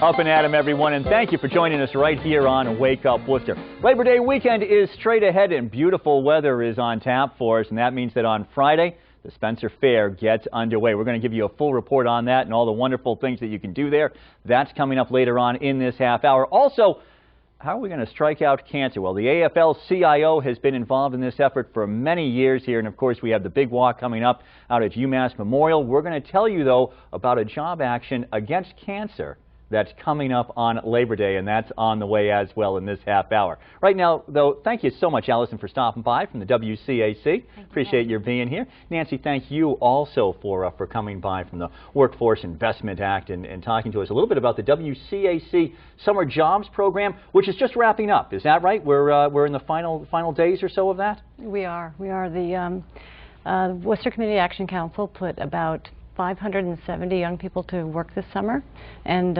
Up and at 'em, everyone, and thank you for joining us right here on Wake Up Worcester. Labor Day weekend is straight ahead, and beautiful weather is on tap for us, and that means that on Friday, the Spencer Fair gets underway. We're going to give you a full report on that and all the wonderful things that you can do there. That's coming up later on in this half hour. Also, how are we going to strike out cancer? Well, the AFL-CIO has been involved in this effort for many years here, and of course we have the big walk coming up out at UMass Memorial. We're going to tell you, though, about a job action against cancer that's coming up on Labor Day, and that's on the way as well in this half hour. Right now, though, thank you so much, Allison, for stopping by from the WCAC. Appreciate your being here. Nancy, thank you also for coming by from the Workforce Investment Act and talking to us a little bit about the WCAC Summer Jobs Program, which is just wrapping up. Is that right? We're in the final days or so of that? We are. The Worcester Community Action Council put about 570 young people to work this summer, and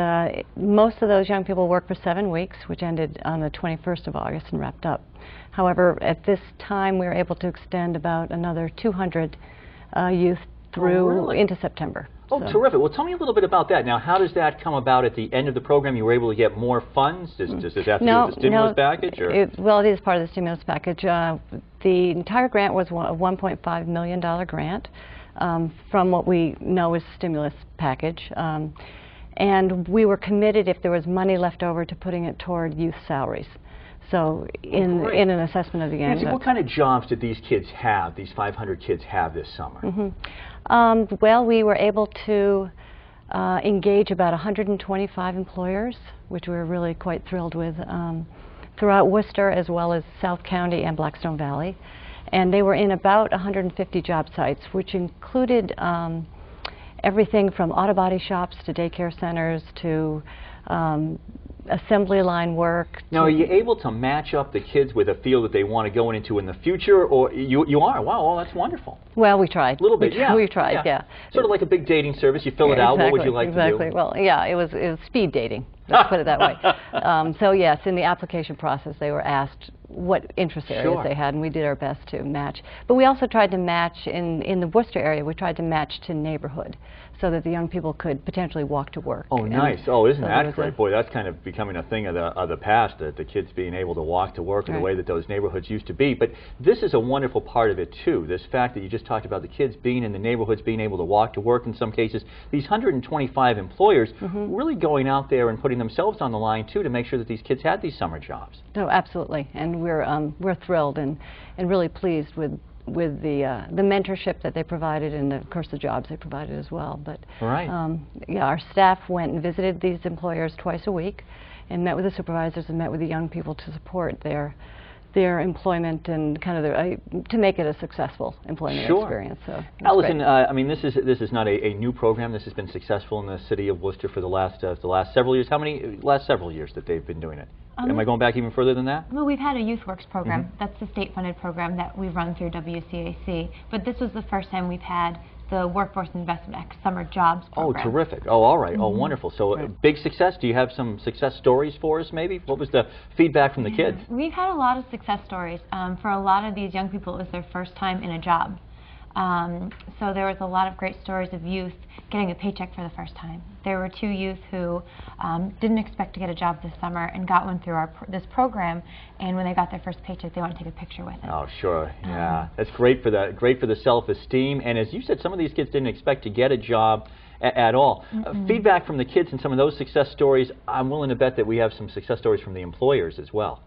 most of those young people worked for 7 weeks, which ended on the 21st of August and wrapped up. However, at this time we were able to extend about another 200 youth through into September. Oh, so. Terrific. Well, tell me a little bit about that. Now, how does that come about at the end of the program? You were able to get more funds? Does this have to do with the stimulus package? Or? Well, it is part of the stimulus package. The entire grant was a $1.5 million grant. From what we know is stimulus package, and we were committed, if there was money left over, to putting it toward youth salaries. So in an assessment of the Nancy, what kind of jobs did these kids have, these 500 kids have this summer? Well, we were able to engage about 125 employers, which we were really quite thrilled with, throughout Worcester as well as South County and Blackstone Valley. And they were in about 150 job sites, which included everything from auto body shops to daycare centers to assembly line work. Now, are you able to match up the kids with a field that they want to go into in the future, or you are? Wow, well, that's wonderful. Well, we tried. A little bit, yeah. We tried, yeah. Sort of like a big dating service. You fill it out. What would you like to do? Exactly. Well, yeah, it was speed dating. Let's put it that way. So yes, in the application process, they were asked what interest areas they had, and we did our best to match. But we also tried to match in the Worcester area. We tried to match to neighborhood, so that the young people could potentially walk to work. Oh, nice! Oh, isn't that great? Boy, that's kind of becoming a thing of the past. The kids being able to walk to work in the way that those neighborhoods used to be. But this is a wonderful part of it too. This fact that you just talked about the kids being in the neighborhoods, being able to walk to work in some cases. These 125 employers really going out there and putting themselves on the line too to make sure that these kids had these summer jobs. Oh, absolutely, and we're thrilled and really pleased with the mentorship that they provided, and of course the jobs they provided as well. But yeah, our staff went and visited these employers twice a week, and met with the supervisors and met with the young people to support their employment and kind of to make it a successful employment experience. So, Allison, I mean, this is not a new program. This has been successful in the city of Worcester for the last several years. How many last several years that they've been doing it? Am I going back even further than that? Well, we've had a Youth Works program. That's the state-funded program that we run through WCAC. But this was the first time we've had the Workforce Investment Act Summer Jobs program. Oh, terrific. Oh, all right. Oh, wonderful. So big success. Do you have some success stories for us, maybe? What was the feedback from the kids? We've had a lot of success stories. For a lot of these young people, it was their first time in a job. So there was a lot of great stories of youth getting a paycheck for the first time. There were 2 youth who didn't expect to get a job this summer and got one through this program, and when they got their first paycheck, they wanted to take a picture with it. Oh, sure. Yeah, that's great for the self-esteem. And as you said, some of these kids didn't expect to get a job at all. Feedback from the kids and some of those success stories, I'm willing to bet that we have some success stories from the employers as well.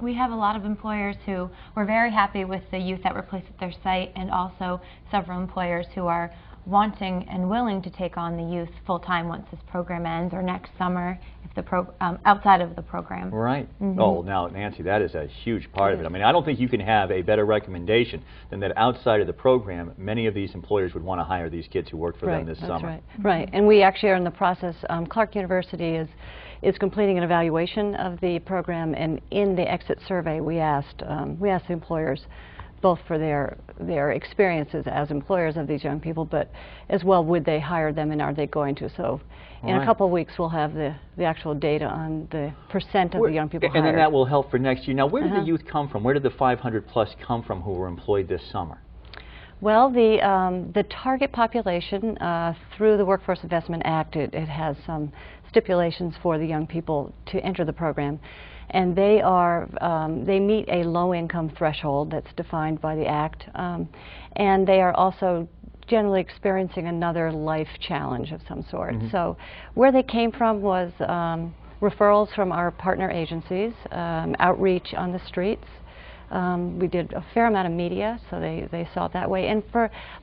We have a lot of employers who were very happy with the youth that were placed at their site, and also several employers who are wanting and willing to take on the youth full-time once this program ends, or next summer if the outside of the program. Right. Oh, now, Nancy, that is a huge part of it. I mean, I don't think you can have a better recommendation than that outside of the program, many of these employers would want to hire these kids who work for them this summer. Right. And we actually are in the process. Clark University is completing an evaluation of the program, and in the exit survey we asked the employers both for their experiences as employers of these young people, but as well, would they hire them and are they going to? So in a couple of weeks we'll have the actual data on the percent of the young people hired. And then that will help for next year. Now, where did the youth come from? Where did the 500 plus come from who were employed this summer? Well, the target population through the Workforce Investment Act, it has some stipulations for the young people to enter the program, and they meet a low-income threshold that's defined by the Act, and they are also generally experiencing another life challenge of some sort. So where they came from was referrals from our partner agencies, outreach on the streets. We did a fair amount of media, so they saw it that way. And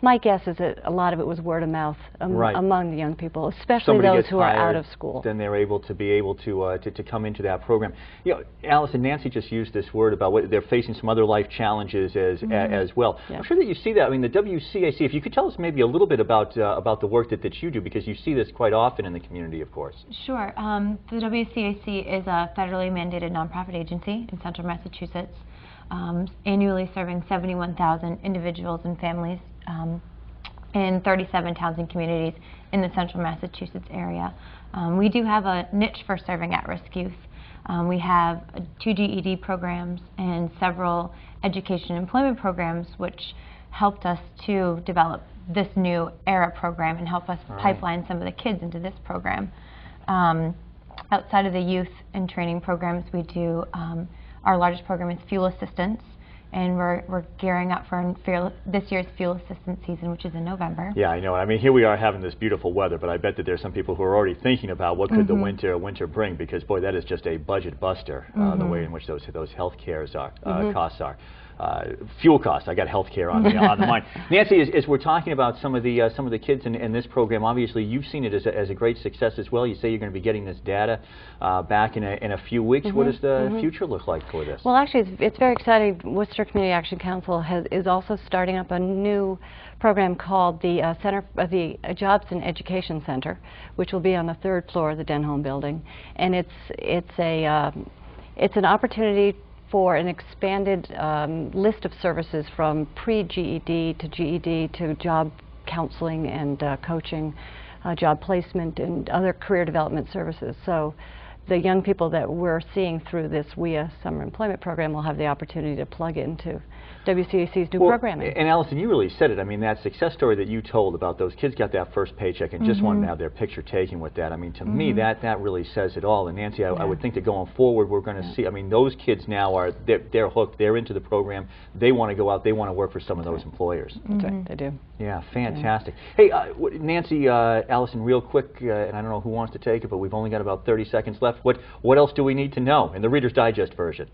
my guess is that a lot of it was word of mouth among the young people, especially those who are out of school. Then they're able to come into that program. You know, Allison, Nancy just used this word about what they're facing some other life challenges as well. Yeah. I'm sure that you see that. I mean, the WCAC. If you could tell us maybe a little bit about the work that you do, because you see this quite often in the community, of course. Sure. The WCAC is a federally mandated nonprofit agency in Central Massachusetts. Annually serving 71,000 individuals and families in 37 towns and communities in the Central Massachusetts area. We do have a niche for serving at-risk youth. We have 2 GED programs and several education and employment programs, which helped us to develop this new ERA program and help us pipeline some of the kids into this program. Outside of the youth and training programs, we do our largest program is fuel assistance, and we're gearing up for this year's fuel assistance season, which is in November. Yeah, I know. I mean, here we are having this beautiful weather, but I bet that there's some people who are already thinking about what could the winter bring, because boy, that is just a budget buster, the way in which those health cares are costs are. Fuel costs. I got healthcare on the mind. Nancy, as we're talking about some of the kids in this program, obviously you've seen it as a great success as well. You say you're going to be getting this data back in a few weeks. What does the future look like for this? Well, actually, it's very exciting. Worcester Community Action Council is also starting up a new program called the the Jobs and Education Center, which will be on the 3rd floor of the Denholm building, and it's an opportunity for an expanded list of services from pre-GED to GED to job counseling and coaching, job placement, and other career development services. So the young people that we're seeing through this WIA summer employment program will have the opportunity to plug into WCAC's new programming. And Allison, you really said it. I mean, that success story that you told about those kids got that first paycheck and just wanted to have their picture taken with that. I mean, to me, that really says it all. And Nancy, I would think that going forward, we're going to see, I mean, those kids now they're hooked, they're into the program, they want to go out, they want to work for some of those employers. That's right, they do. Yeah, fantastic. Hey, Nancy, Allison, real quick, and I don't know who wants to take it, but we've only got about 30 seconds left. What else do we need to know in the Reader's Digest version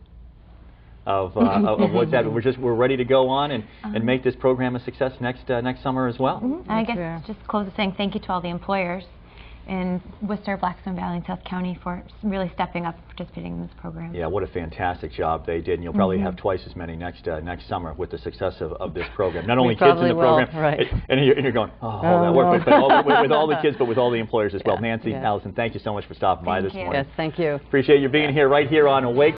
of what's that? We're ready to go on and make this program a success next summer as well. I guess just close with saying thank you to all the employers in Worcester, Blackstone Valley, and South County for really stepping up and participating in this program. Yeah, what a fantastic job they did, and you'll probably have twice as many next summer with the success of this program. Not only kids in the program, and you're going, that worked, but with all the kids, but with all the employers as well. Nancy, Allison, thank you so much for stopping by this morning. Yes, thank you. Appreciate you being here right here on Awake.